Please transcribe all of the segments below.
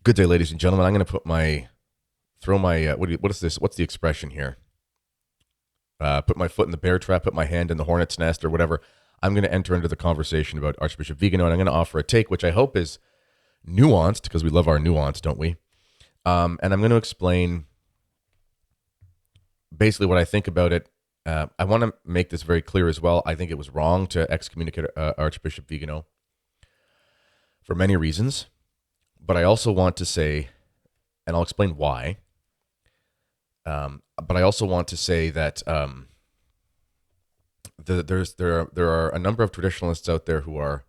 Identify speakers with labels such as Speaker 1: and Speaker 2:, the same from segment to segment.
Speaker 1: Good day, ladies and gentlemen. I'm going to throw my, what is this? What's the expression here? Put my foot in the bear trap, put my hand in the hornet's nest or whatever. I'm going to enter into the conversation about Archbishop Viganò, and I'm going to offer a take, which I hope is nuanced, because we love our nuance, don't we? And I'm going to explain basically what I think about it. I want to make this very clear as well. I think it was wrong to excommunicate Archbishop Viganò for many reasons. But I also want to say, and I'll explain why, but I also want to say that there are a number of traditionalists out there who are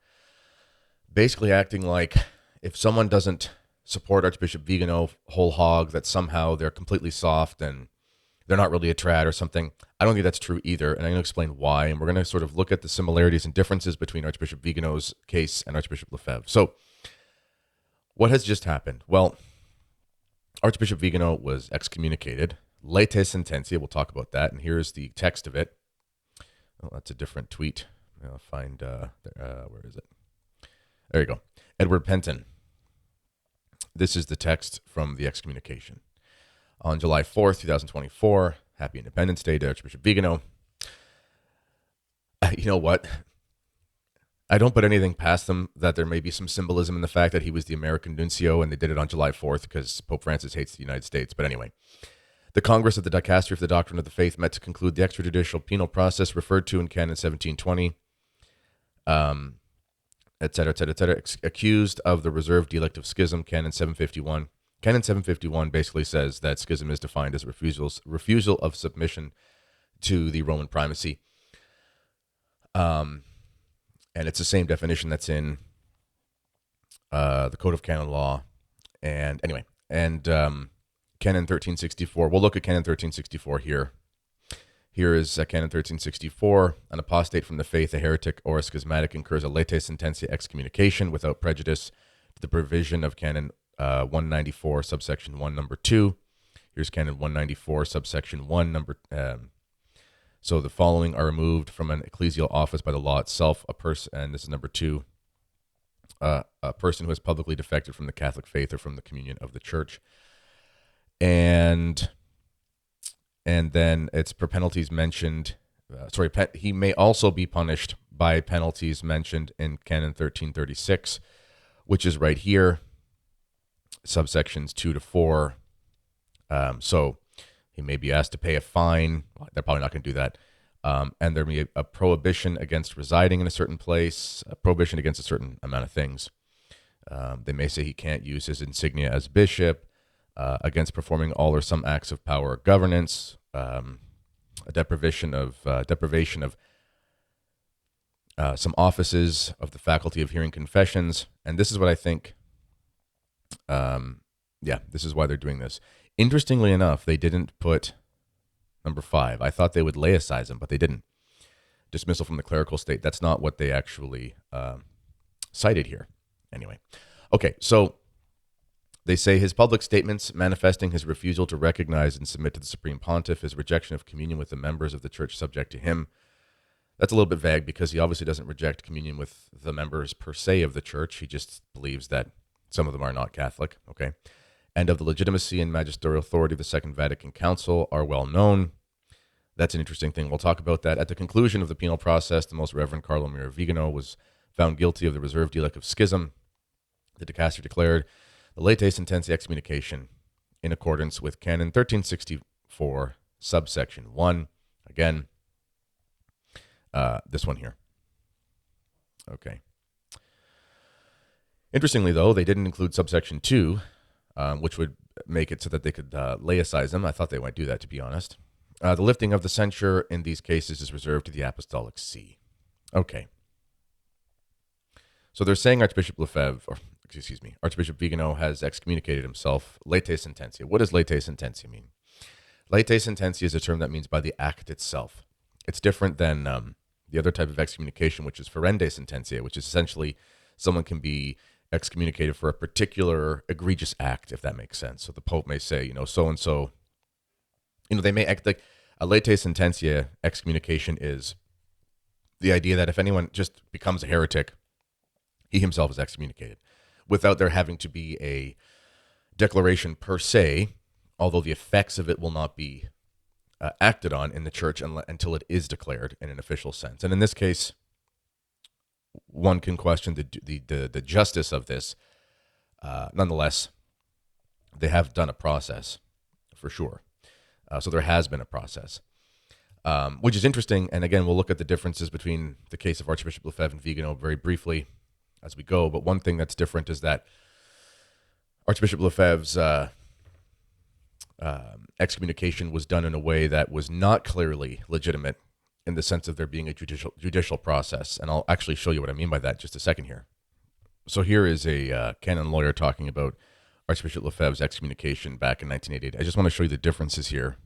Speaker 1: basically acting like if someone doesn't support Archbishop Viganò whole hog, that somehow they're completely soft and they're not really a trad or something. I don't think that's true either, and I'm going to explain why. And we're going to sort of look at the similarities and differences between Archbishop Viganò's case and Archbishop Lefebvre. So, what has just happened? Well, Archbishop Viganò was excommunicated. Latae sententiae, we'll talk about that. And here's the text of it. Oh, that's a different tweet. I'll find, where is it? There you go. Edward Penton. This is the text from the excommunication. On July 4th, 2024, Happy Independence Day to Archbishop Viganò. You know what? I don't put anything past them that there may be some symbolism in the fact that he was the American nuncio and they did it on July 4th because Pope Francis hates the United States. But anyway, the Congress of the Dicastery for the Doctrine of the Faith met to conclude the extrajudicial penal process referred to in Canon 1720, et cetera, et cetera, et cetera, accused of the reserved delict of schism, Canon 751. Canon 751 basically says that schism is defined as refusal of submission to the Roman primacy. And it's the same definition that's in the Code of Canon Law. And anyway, Canon 1364. We'll look at Canon 1364 here. Here is Canon 1364. An apostate from the faith, a heretic, or a schismatic incurs a latae sententiae excommunication without prejudice to the provision of Canon 194, subsection 1, number 2. Here's Canon 194, subsection 1, number So the following are removed from an ecclesial office by the law itself, a person, and this is number 2, a person who has publicly defected from the Catholic faith or from the communion of the church. And then it's for penalties mentioned, he may also be punished by penalties mentioned in Canon 1336, which is right here, subsections 2 to 4. So he may be asked to pay a fine. Well, they're probably not going to do that. And there may be a prohibition against residing in a certain place, a prohibition against a certain amount of things. They may say he can't use his insignia as bishop, against performing all or some acts of power or governance, a deprivation of some offices of the faculty of hearing confessions. And this is what I think, this is why they're doing this. Interestingly enough, they didn't put number 5. I thought they would laicize him, but they didn't. Dismissal from the clerical state. That's not what they actually cited here. Anyway. Okay, so they say his public statements manifesting his refusal to recognize and submit to the Supreme Pontiff, his rejection of communion with the members of the church subject to him. That's a little bit vague because he obviously doesn't reject communion with the members per se of the church. He just believes that some of them are not Catholic, okay? And of the legitimacy and magisterial authority of the Second Vatican Council are well known. That's an interesting thing. We'll talk about that. At the conclusion of the penal process, the Most Reverend Carlo Mira Viganò was found guilty of the reserved delict of schism. The dicastery declared the latae sententiae excommunication in accordance with Canon 1364, subsection 1. Again, this one here. Okay. Interestingly, though, they didn't include subsection 2, which would make it so that they could laicize them. I thought they might do that, to be honest. The lifting of the censure in these cases is reserved to the Apostolic See. Okay. So they're saying Archbishop Viganò has excommunicated himself. Latae sententiae. What does latae sententiae mean? Latae sententiae is a term that means by the act itself. It's different than the other type of excommunication, which is ferende sententiae, which is essentially someone can be excommunicated for a particular egregious act, if that makes sense. So the Pope may say, so-and-so, they may act like a latae sententiae excommunication is the idea that if anyone just becomes a heretic, he himself is excommunicated without there having to be declaration per se, although the effects of it will not be acted on in the church until it is declared in an official sense. And in this case, one can question the justice of this. Nonetheless, they have done a process for sure. So there has been a process, which is interesting. And again, we'll look at the differences between the case of Archbishop Lefebvre and Viganò very briefly as we go. But one thing that's different is that Archbishop Lefebvre's excommunication was done in a way that was not clearly legitimate in the sense of there being a judicial process. And I'll actually show you what I mean by that in just a second here. So here is a canon lawyer talking about Archbishop Lefebvre's excommunication back in 1988. I just want to show you the differences here.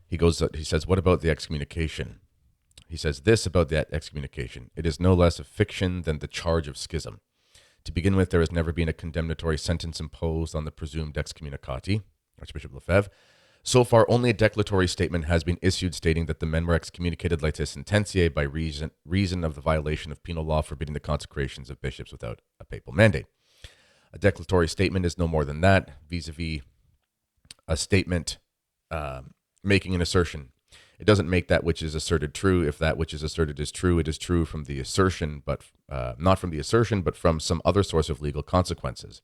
Speaker 1: He says, what about the excommunication? He says this about that excommunication. It is no less a fiction than the charge of schism. To begin with, there has never been a condemnatory sentence imposed on the presumed excommunicati, Archbishop Lefebvre. So far, only a declaratory statement has been issued stating that the men were excommunicated Latae sententiae by reason of the violation of penal law forbidding the consecrations of bishops without a papal mandate. A declaratory statement is no more than that, vis-a-vis a statement making an assertion. It doesn't make that which is asserted true. If that which is asserted is true, it is true from the assertion, but not from the assertion, but from some other source of legal consequences.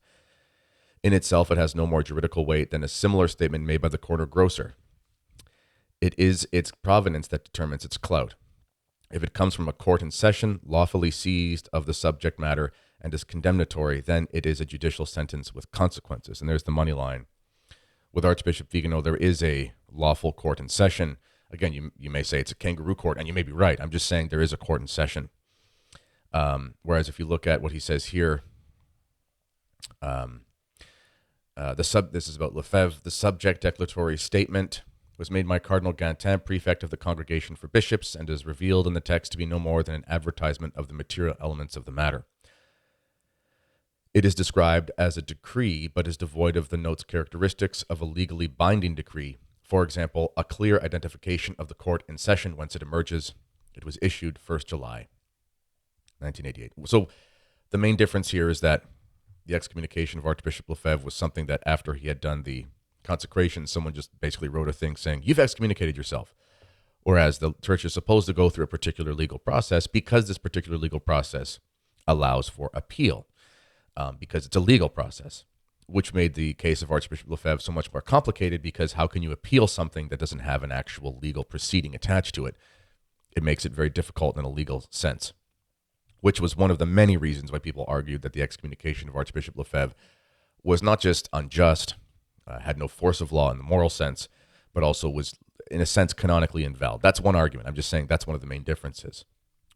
Speaker 1: In itself, it has no more juridical weight than a similar statement made by the corner grocer. It is its provenance that determines its clout. If it comes from a court in session, lawfully seized of the subject matter, and is condemnatory, then it is a judicial sentence with consequences. And there's the money line. With Archbishop Viganò, there is a lawful court in session. Again, you may say it's a kangaroo court, and you may be right. I'm just saying there is a court in session. Whereas if you look at what he says here, this is about Lefebvre. The subject declaratory statement was made by Cardinal Gantin, prefect of the Congregation for Bishops, and is revealed in the text to be no more than an advertisement of the material elements of the matter. It is described as a decree, but is devoid of the note's characteristics of a legally binding decree. For example, a clear identification of the court in session whence it emerges. It was issued 1st July, 1988. So the main difference here is that the excommunication of Archbishop Lefebvre was something that after he had done the consecration, someone just basically wrote a thing saying, you've excommunicated yourself. Whereas the church is supposed to go through a particular legal process because this particular legal process allows for appeal, because it's a legal process, which made the case of Archbishop Lefebvre so much more complicated because how can you appeal something that doesn't have an actual legal proceeding attached to it? It makes it very difficult in a legal sense, which was one of the many reasons why people argued that the excommunication of Archbishop Lefebvre was not just unjust, had no force of law in the moral sense, but also was, in a sense, canonically invalid. That's one argument. I'm just saying that's one of the main differences.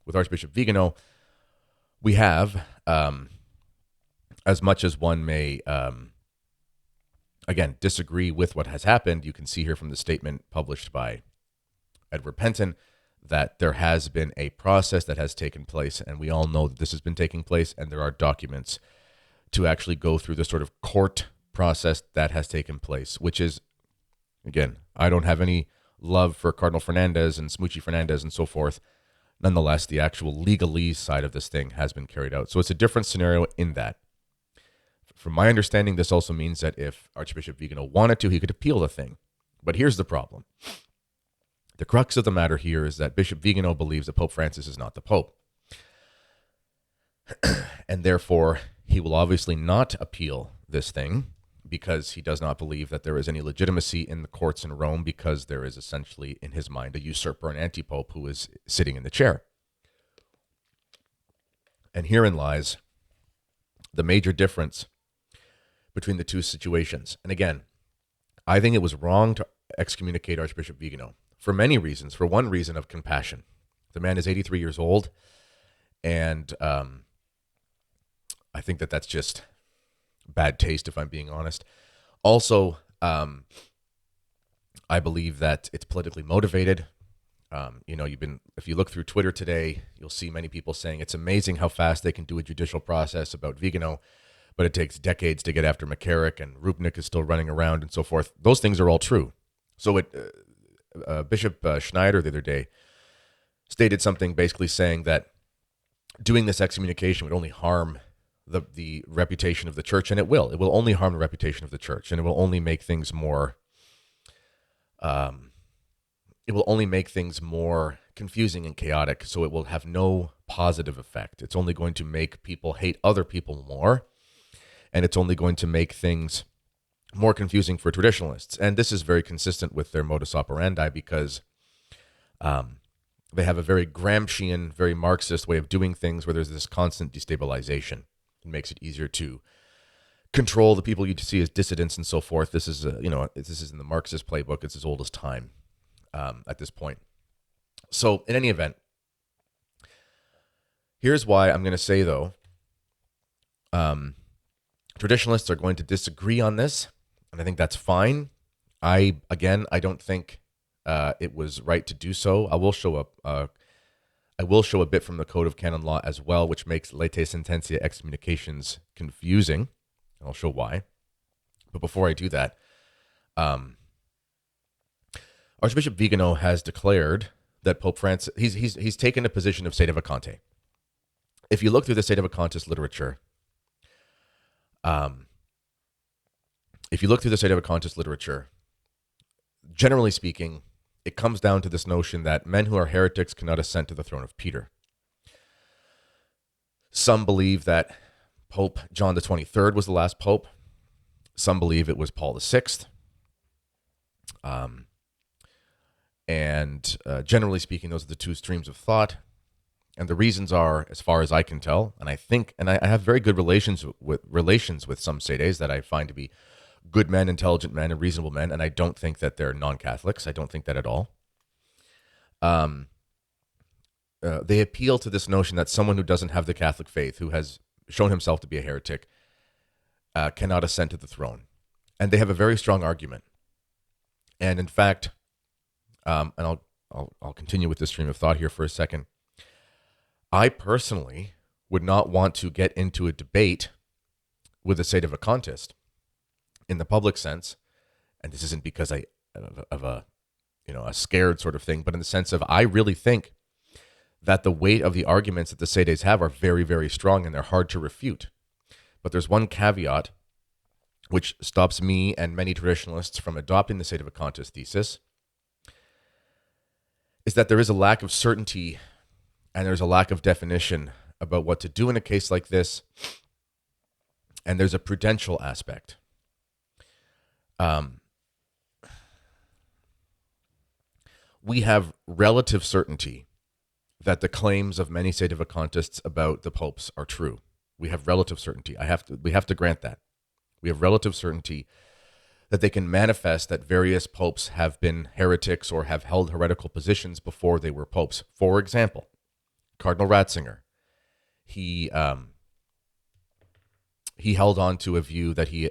Speaker 1: With Archbishop Viganò, we have, as much as one may, again, disagree with what has happened, you can see here from the statement published by Edward Penton that there has been a process that has taken place, and we all know that this has been taking place, and there are documents to actually go through the sort of court process that has taken place, which is, again, I don't have any love for Cardinal Fernandez and Smoochie Fernandez and so forth. Nonetheless, the actual legalese side of this thing has been carried out. So it's a different scenario in that. From my understanding, this also means that if Archbishop Viganò wanted to, he could appeal the thing. But here's the problem. The crux of the matter here is that Bishop Viganò believes that Pope Francis is not the Pope. And therefore, he will obviously not appeal this thing because he does not believe that there is any legitimacy in the courts in Rome because there is essentially, in his mind, a usurper and anti-pope who is sitting in the chair. And herein lies the major difference between the two situations. And again, I think it was wrong to excommunicate Archbishop Viganò for many reasons. For one reason of compassion. The man is 83 years old, and I think that that's just bad taste, if I'm being honest. Also, I believe that it's politically motivated. If you look through Twitter today, you'll see many people saying it's amazing how fast they can do a judicial process about Viganò, but it takes decades to get after McCarrick, and Rupnik is still running around and so forth. Those things are all true. So Bishop Schneider the other day stated something basically saying that doing this excommunication would only harm the reputation of the church, and it will only harm the reputation of the church, and it will only make things more confusing and chaotic. So it will have no positive effect. It's only going to make people hate other people more, and it's only going to make things more confusing for traditionalists. And this is very consistent with their modus operandi, because they have a very Gramscian, very Marxist way of doing things, where there's this constant destabilization. It makes it easier to control the people you see as dissidents and so forth. This is, this is in the Marxist playbook. It's as old as time at this point. So in any event, here's why I'm going to say, though, traditionalists are going to disagree on this, and I think that's fine. I don't think it was right to do so. I will show a bit from the Code of Canon Law as well, which makes Latae sententiae excommunications confusing. I'll show why. But before I do that, Archbishop Viganò has declared that Pope Francis, he's taken a position of sedevacantist. If you look through the sedevacantist literature, generally speaking, it comes down to this notion that men who are heretics cannot ascend to the throne of Peter. Some believe that Pope John the 23rd was the last pope. Some believe it was Paul VI. Generally speaking, those are the two streams of thought. And the reasons are, as far as I can tell, and I have very good relations with some sedes that I find to be good men, intelligent men, and reasonable men, and I don't think that they're non-Catholics. I don't think that at all. They appeal to this notion that someone who doesn't have the Catholic faith, who has shown himself to be a heretic, cannot ascend to the throne. And they have a very strong argument. And in fact, and I'll continue with this stream of thought here for a second. I personally would not want to get into a debate with a sedevacantist in the public sense, and this isn't because of a scared sort of thing, but in the sense of I really think that the weight of the arguments that the sedes have are very, very strong, and they're hard to refute. But there's one caveat which stops me and many traditionalists from adopting the sedevacantist thesis, is that there is a lack of certainty and there's a lack of definition about what to do in a case like this, and there's a prudential aspect. We have relative certainty that the claims of many sedevacantists about the popes are true. We have relative certainty. We have to grant that. We have relative certainty that they can manifest that various popes have been heretics or have held heretical positions before they were popes. For example, Cardinal Ratzinger, he held on to a view that he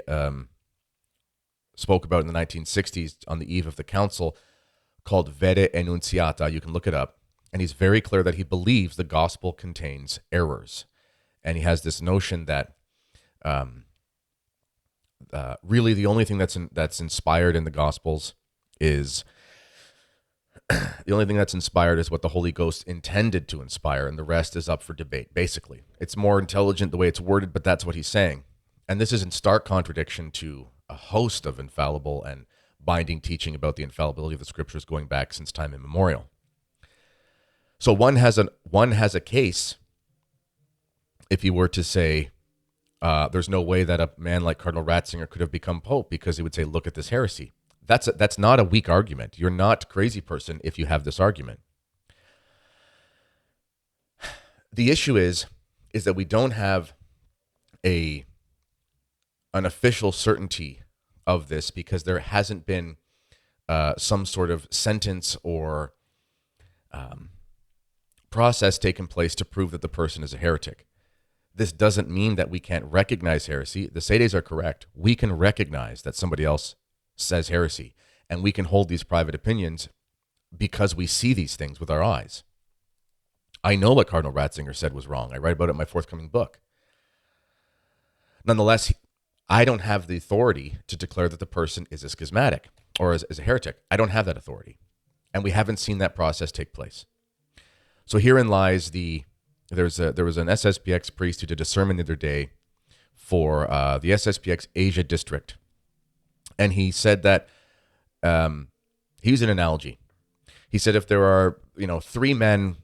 Speaker 1: spoke about in the 1960s on the eve of the council called Vede Enunciata. You can look it up. And he's very clear that he believes the gospel contains errors. And he has this notion that really the only thing that's inspired in the gospels is what the Holy Ghost intended to inspire, and the rest is up for debate, basically. It's more intelligent the way it's worded, but that's what he's saying. And this is in stark contradiction to a host of infallible and binding teaching about the infallibility of the scriptures going back since time immemorial. So one has a case if he were to say there's no way that a man like Cardinal Ratzinger could have become pope, because he would say, look at this heresy. That's not a weak argument. You're not a crazy person if you have this argument. The issue is that we don't have an official certainty of this, because there hasn't been some sort of sentence or process taken place to prove that the person is a heretic. This doesn't mean that we can't recognize heresy. The sedes are correct. We can recognize that somebody else says heresy, and we can hold these private opinions because we see these things with our eyes. I know what Cardinal Ratzinger said was wrong. I write about it in my forthcoming book. Nonetheless, I don't have the authority to declare that the person is a schismatic or is a heretic. I don't have that authority, and we haven't seen that process take place. So herein lies there was an SSPX priest who did a sermon the other day for the SSPX Asia district. And he said that he used an analogy. He said if there are, three men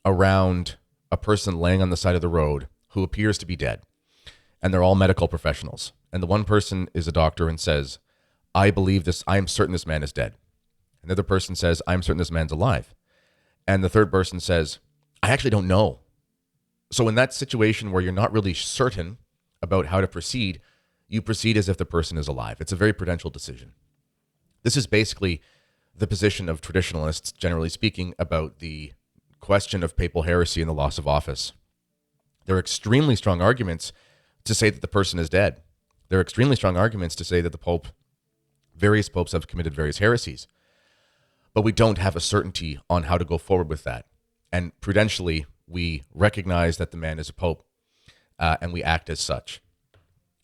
Speaker 1: around a person laying on the side of the road who appears to be dead, and they're all medical professionals, and the one person is a doctor and says, I believe this, I am certain this man is dead. And the other person says, I'm certain this man's alive. And the third person says, I actually don't know. So in that situation where you're not really certain about how to proceed, you proceed as if the person is alive. It's a very prudential decision. This is basically the position of traditionalists, generally speaking, about the question of papal heresy and the loss of office. There are extremely strong arguments to say that the person is dead. There are extremely strong arguments to say that various popes have committed various heresies. But we don't have a certainty on how to go forward with that. And prudentially, we recognize that the man is a pope, and we act as such.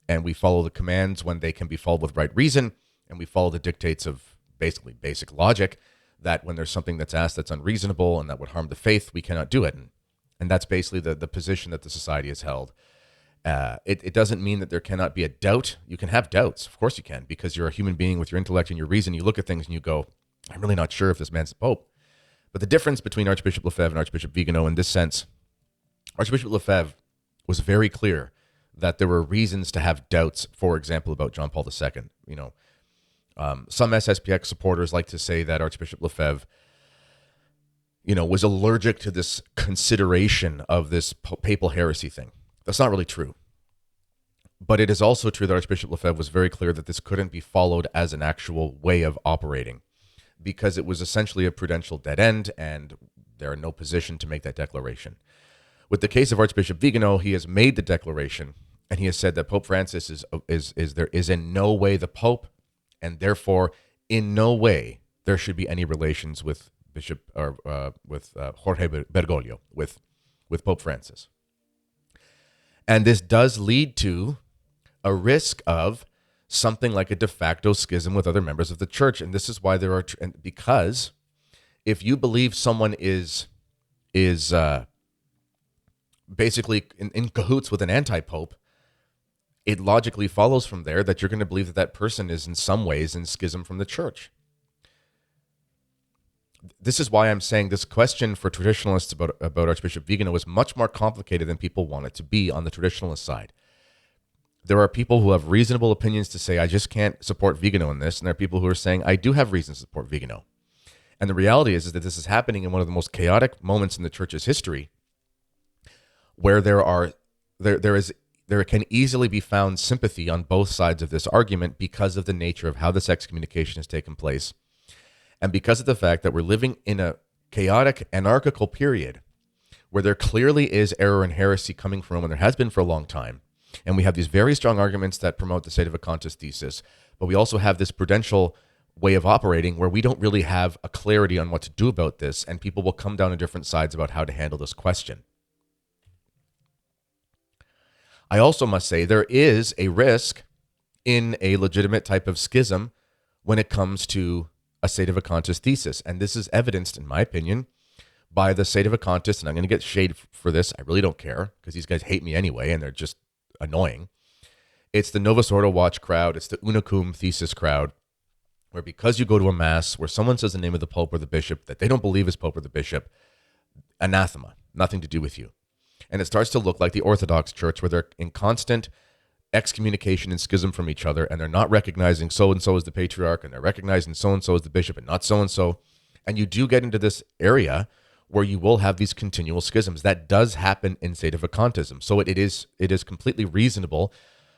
Speaker 1: And we follow the commands when they can be followed with right reason, and we follow the dictates of basically basic logic, that when there's something that's asked that's unreasonable and that would harm the faith, we cannot do it. And that's basically the position that the society has held. It doesn't mean that there cannot be a doubt. You can have doubts. Of course you can, because you're a human being with your intellect and your reason. You look at things and you go, I'm really not sure if this man's the Pope. But the difference between Archbishop Lefebvre and Archbishop Viganò in this sense, Archbishop Lefebvre was very clear that there were reasons to have doubts, for example, about John Paul II. Some SSPX supporters like to say that Archbishop Lefebvre, was allergic to this consideration of this papal heresy thing. That's not really true. But it is also true that Archbishop Lefebvre was very clear that this couldn't be followed as an actual way of operating, because it was essentially a prudential dead end, and they're in no position to make that declaration. With the case of Archbishop Viganò, he has made the declaration, and he has said that Pope Francis is in no way the Pope, and therefore in no way there should be any relations with Jorge Bergoglio, with Pope Francis. And this does lead to a risk of something like a de facto schism with other members of the church. And this is why there are, because if you believe someone is basically in cahoots with an anti-pope, it logically follows from there that you're going to believe that that person is in some ways in schism from the church. This is why I'm saying this question for traditionalists about Archbishop Viganò is much more complicated than people want it to be on the traditionalist side. There are people who have reasonable opinions to say, I just can't support Viganò in this. And there are people who are saying, I do have reasons to support Viganò. And the reality is that this is happening in one of the most chaotic moments in the church's history, where there can easily be found sympathy on both sides of this argument because of the nature of how this excommunication has taken place. And because of the fact that we're living in a chaotic, anarchical period where there clearly is error and heresy coming from, and there has been for a long time. And we have these very strong arguments that promote the sedevacantist thesis, but we also have this prudential way of operating where we don't really have a clarity on what to do about this, and people will come down to different sides about how to handle this question. I also must say there is a risk in a legitimate type of schism when it comes to a sedevacantist thesis, and this is evidenced, in my opinion, by the sedevacantist, and I'm going to get shade for this. I really don't care, because these guys hate me anyway, and they're just annoying. It's the Novus Ordo Watch crowd. It's the Unicum thesis crowd, where because you go to a mass where someone says the name of the Pope or the Bishop that they don't believe is Pope or the Bishop, anathema, nothing to do with you. And it starts to look like the Orthodox Church, where they're in constant excommunication and schism from each other, and they're not recognizing so-and-so as the patriarch, and they're recognizing so-and-so as the bishop and not so-and-so. And you do get into this area where you will have these continual schisms. That does happen in sedevacantism. So it is completely reasonable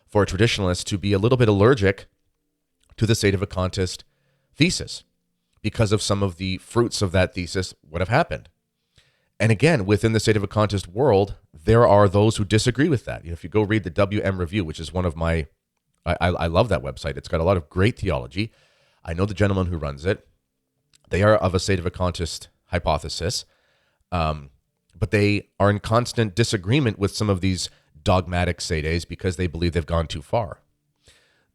Speaker 1: for a traditionalist to be a little bit allergic to the sedevacantist thesis because of some of the fruits of that thesis would have happened. And again, within the sedevacantist world, there are those who disagree with that. If you go read the WM Review, which is one of my, I love that website. It's got a lot of great theology. I know the gentleman who runs it. They are of a sedevacantist hypothesis, but they are in constant disagreement with some of these dogmatic sedes because they believe they've gone too far.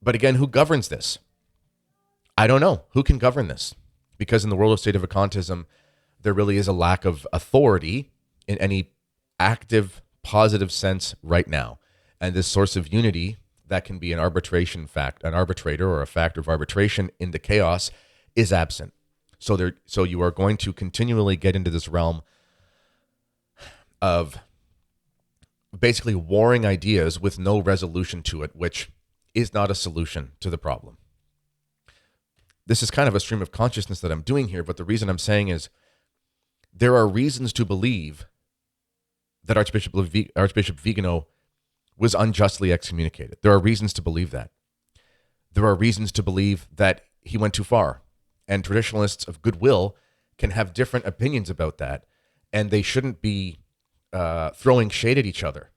Speaker 1: But again, who governs this? I don't know. Who can govern this? Because in the world of sedevacantism, there really is a lack of authority in any active, positive sense right now. And this source of unity that can be an arbitrator or a factor of arbitration in the chaos is absent. So you are going to continually get into this realm of basically warring ideas with no resolution to it, which is not a solution to the problem. This is kind of a stream of consciousness that I'm doing here, but the reason I'm saying is there are reasons to believe that Archbishop Viganò was unjustly excommunicated. There are reasons to believe that. There are reasons to believe that he went too far. And traditionalists of goodwill can have different opinions about that, and they shouldn't be throwing shade at each other.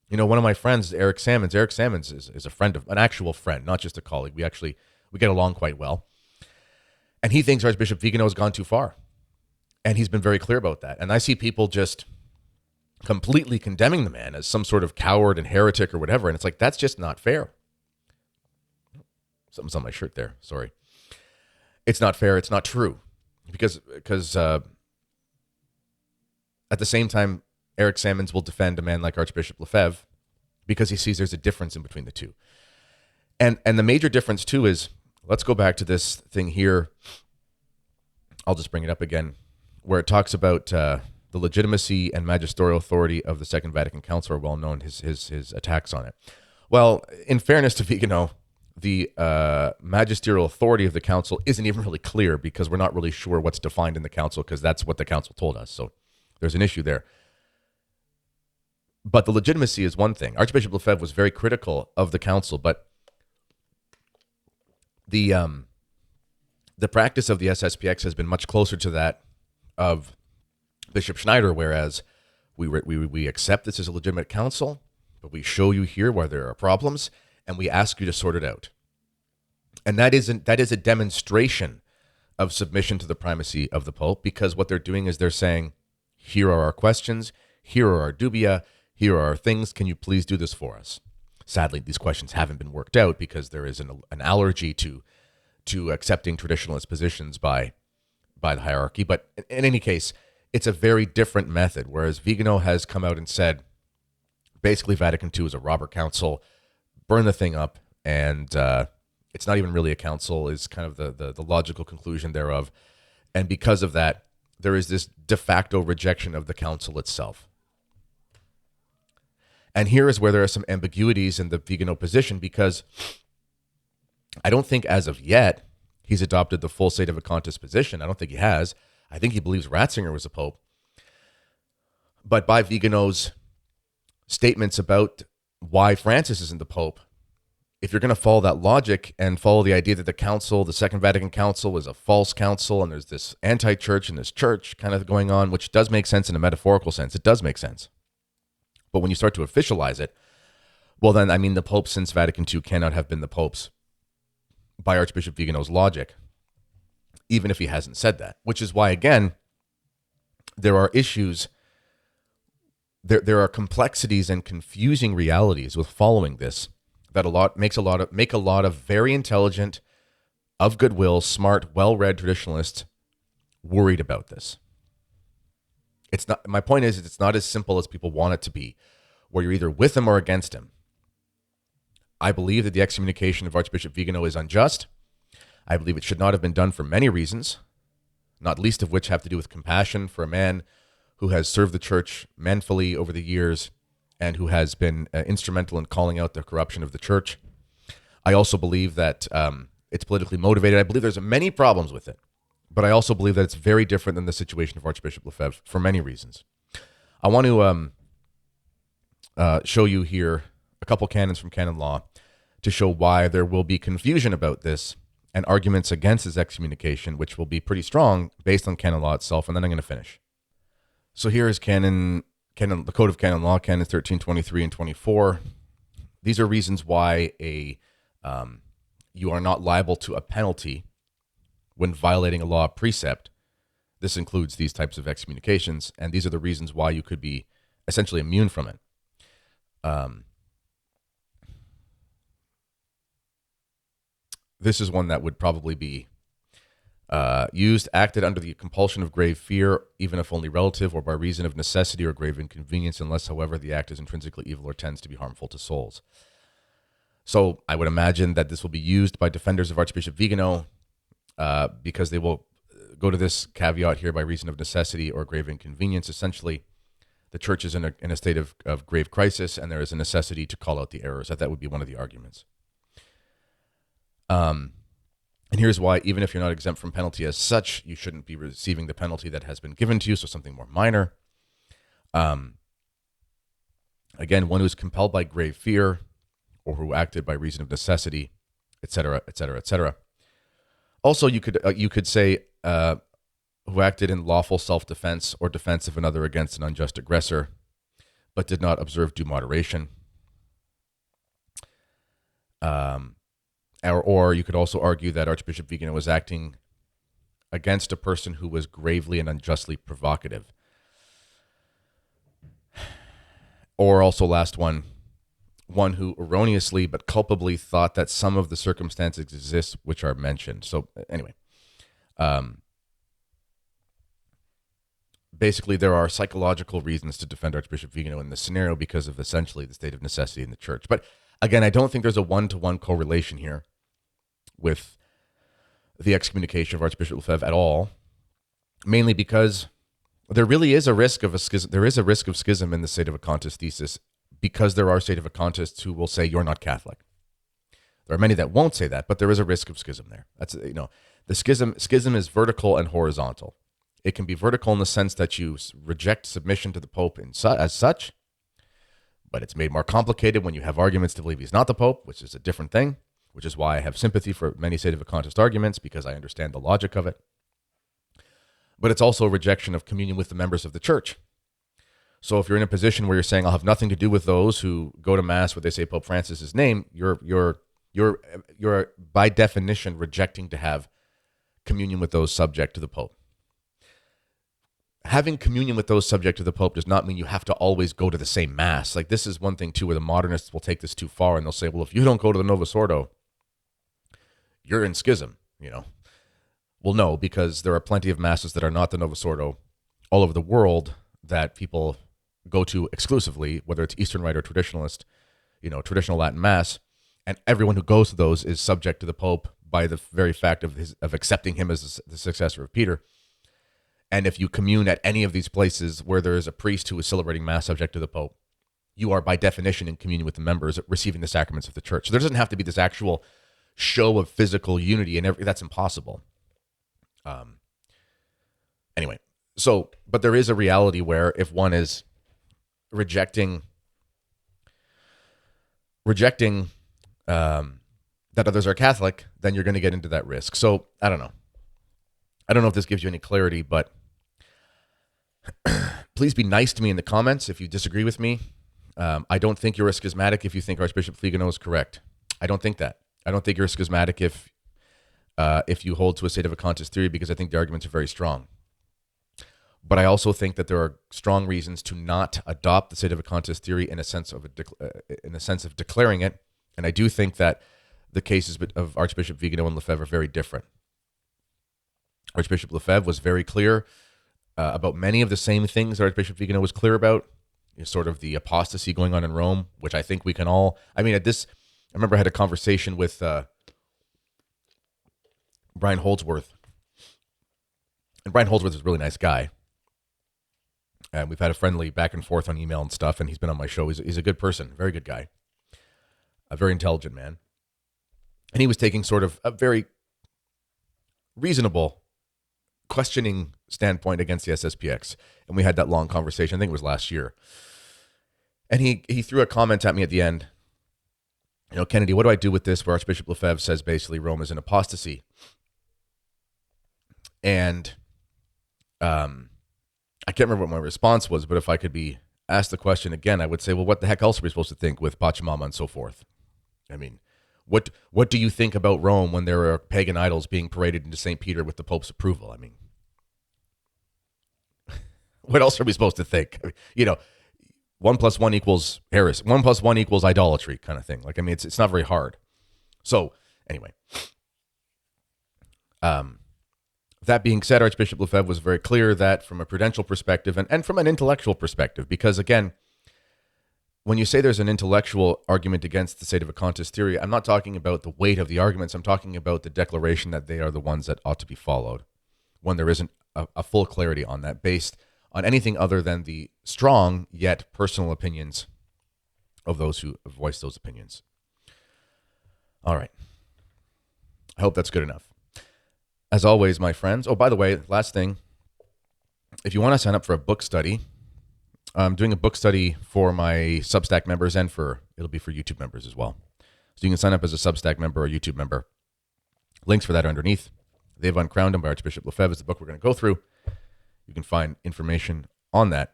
Speaker 1: You know, one of my friends, Eric Sammons is a friend of an actual friend, not just a colleague. We get along quite well. And he thinks Archbishop Viganò has gone too far. And he's been very clear about that. And I see people just completely condemning the man as some sort of coward and heretic or whatever. And it's like, that's just not fair. Something's on my shirt there. Sorry. It's not fair. It's not true. Because at the same time, Eric Sammons will defend a man like Archbishop Lefebvre because he sees there's a difference in between the two. And the major difference, too, is, let's go back to this thing here. I'll just bring it up again, where it talks about the legitimacy and magisterial authority of the Second Vatican Council are well known, his attacks on it. Well, in fairness to Viganò, the magisterial authority of the council isn't even really clear because we're not really sure what's defined in the council because that's what the council told us. So there's an issue there. But the legitimacy is one thing. Archbishop Lefebvre was very critical of the council, but the practice of the SSPX has been much closer to that of Bishop Schneider, whereas we accept this as a legitimate council, but we show you here where there are problems, and we ask you to sort it out. And that is a demonstration of submission to the primacy of the Pope, because what they're doing is they're saying, here are our questions, here are our dubia, here are our things, can you please do this for us? Sadly, these questions haven't been worked out because there is an allergy to accepting traditionalist positions by the hierarchy. But in any case, it's a very different method, whereas Viganò has come out and said, basically Vatican II is a robber council, burn the thing up, and it's not even really a council, is kind of the logical conclusion thereof. And because of that, there is this de facto rejection of the council itself. And here is where there are some ambiguities in the Viganò position, because I don't think as of yet he's adopted the full sedevacantist position. I don't think he has. I think he believes Ratzinger was a pope. But by Viganò's statements about why Francis isn't the pope, if you're going to follow that logic and follow the idea that the council, the Second Vatican Council, is a false council and there's this anti-church and this church kind of going on, which does make sense in a metaphorical sense. It does make sense. But when you start to officialize it, well then, I mean, the popes since Vatican II cannot have been the popes by Archbishop Viganò's logic, even if he hasn't said that, which is why, again, there are issues, there are complexities and confusing realities with following this that make a lot of very intelligent, of goodwill, smart, well-read traditionalists worried about this. It's not. My point is, it's not as simple as people want it to be, where you're either with him or against him. I believe that the excommunication of Archbishop Viganò is unjust. I believe it should not have been done for many reasons, not least of which have to do with compassion for a man who has served the church manfully over the years and who has been instrumental in calling out the corruption of the church. I also believe that it's politically motivated. I believe there's many problems with it, but I also believe that it's very different than the situation of Archbishop Lefebvre for many reasons. I want to show you here a couple canons from canon law to show why there will be confusion about this and arguments against his excommunication, which will be pretty strong based on canon law itself, and then I'm going to finish. So here is the Code of Canon Law, Canons 13, 23, and 24. These are reasons why you are not liable to a penalty when violating a law precept. This includes these types of excommunications, and these are the reasons why you could be essentially immune from it. This is one that would probably be Used, acted under the compulsion of grave fear, even if only relative, or by reason of necessity or grave inconvenience, unless, however, the act is intrinsically evil or tends to be harmful to souls. So I would imagine that this will be used by defenders of Archbishop Viganò because they will go to this caveat here by reason of necessity or grave inconvenience. Essentially, the church is in a state of grave crisis, and there is a necessity to call out the errors. That would be one of the arguments. And here's why: even if you're not exempt from penalty as such, you shouldn't be receiving the penalty that has been given to you, so something more minor. Again, one who is compelled by grave fear, or who acted by reason of necessity, etc., etc., etc. Also, you could say who acted in lawful self-defense or defense of another against an unjust aggressor, but did not observe due moderation. Or you could also argue that Archbishop Viganò was acting against a person who was gravely and unjustly provocative. Or also, last one who erroneously but culpably thought that some of the circumstances exist which are mentioned. So anyway, basically there are psychological reasons to defend Archbishop Viganò in this scenario because of essentially the state of necessity in the church. But again, I don't think there's a one-to-one correlation here with the excommunication of Archbishop Lefebvre at all, mainly because there really is a risk of a schism. There is a risk of schism in the sedevacantist thesis because there are sedevacantists who will say you're not Catholic. There are many that won't say that, but there is a risk of schism there. That's, the schism is vertical and horizontal. It can be vertical in the sense that you reject submission to the Pope as such, but it's made more complicated when you have arguments to believe he's not the Pope, which is a different thing, which is why I have sympathy for many sedevacantist arguments, because I understand the logic of it. But it's also a rejection of communion with the members of the church. So if you're in a position where you're saying, I'll have nothing to do with those who go to Mass where they say Pope Francis's name, you're by definition rejecting to have communion with those subject to the Pope. Having communion with those subject to the Pope does not mean you have to always go to the same Mass. Like, this is one thing, too, where the modernists will take this too far, and they'll say, well, if you don't go to the Novus Ordo, you're in schism, Well, no, because there are plenty of Masses that are not the Novus Ordo all over the world that people go to exclusively, whether it's Eastern Rite or traditionalist, traditional Latin Mass, and everyone who goes to those is subject to the Pope by the very fact of accepting him as the successor of Peter. And if you commune at any of these places where there is a priest who is celebrating Mass subject to the Pope, you are by definition in communion with the members receiving the sacraments of the church. So there doesn't have to be this actual show of physical unity, and that's impossible. Anyway, but there is a reality where if one is rejecting that others are Catholic, then you're going to get into that risk. So I don't know. I don't know if this gives you any clarity, but please be nice to me in the comments if you disagree with me. I don't think you're a schismatic if you think Archbishop Viganò is correct. I don't think that. I don't think you're a schismatic if you hold to a sedevacantist theory, because I think the arguments are very strong. But I also think that there are strong reasons to not adopt the sedevacantist theory in a sense of declaring it. And I do think that the cases of Archbishop Viganò and Lefebvre are very different. Archbishop Lefebvre was very clear about many of the same things that Archbishop Viganò was clear about, sort of the apostasy going on in Rome, which I think we can all. I remember I had a conversation with Brian Holdsworth, and Brian Holdsworth is a really nice guy. And we've had a friendly back and forth on email and stuff, and he's been on my show. He's a good person, very good guy, a very intelligent man. And he was taking sort of a very reasonable questioning standpoint against the SSPX. And we had that long conversation. I think it was last year. And he threw a comment at me at the end. Kennedy, what do I do with this where Archbishop Lefebvre says basically Rome is an apostasy? And I can't remember what my response was, but if I could be asked the question again, I would say, well, what the heck else are we supposed to think with Pachamama and so forth? What do you think about Rome when there are pagan idols being paraded into St. Peter with the Pope's approval? What else are we supposed to think? 1 + 1 equals heresy. 1 + 1 equals idolatry kind of thing. It's not very hard. So anyway, That being said, Archbishop Lefebvre was very clear that from a prudential perspective and from an intellectual perspective, because again, when you say there's an intellectual argument against the sedevacantist theory, I'm not talking about the weight of the arguments. I'm talking about the declaration that they are the ones that ought to be followed when there isn't a full clarity on that based on anything other than the strong yet personal opinions of those who voice those opinions. All right. I hope that's good enough. As always, my friends. Oh, by the way, last thing. If you want to sign up for a book study, I'm doing a book study for my Substack members and it'll be for YouTube members as well. So you can sign up as a Substack member or YouTube member. Links for that are underneath. They've Uncrowned Him by Archbishop Lefebvre is the book we're going to go through. You can find information on that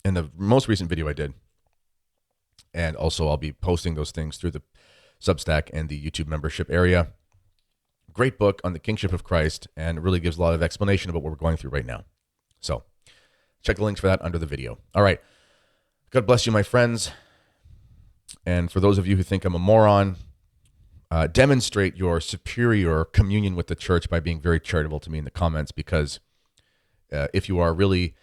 Speaker 1: in the most recent video I did. And also I'll be posting those things through the Substack and the YouTube membership area. Great book on the kingship of Christ, and it really gives a lot of explanation about what we're going through right now. So check the links for that under the video. All right. God bless you, my friends. And for those of you who think I'm a moron, demonstrate your superior communion with the church by being very charitable to me in the comments, because if you really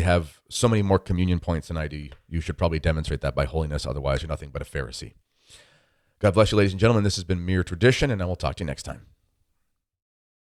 Speaker 1: have so many more communion points than I do, you should probably demonstrate that by holiness. Otherwise, you're nothing but a Pharisee. God bless you, ladies and gentlemen. This has been Mere Tradition, and I will talk to you next time.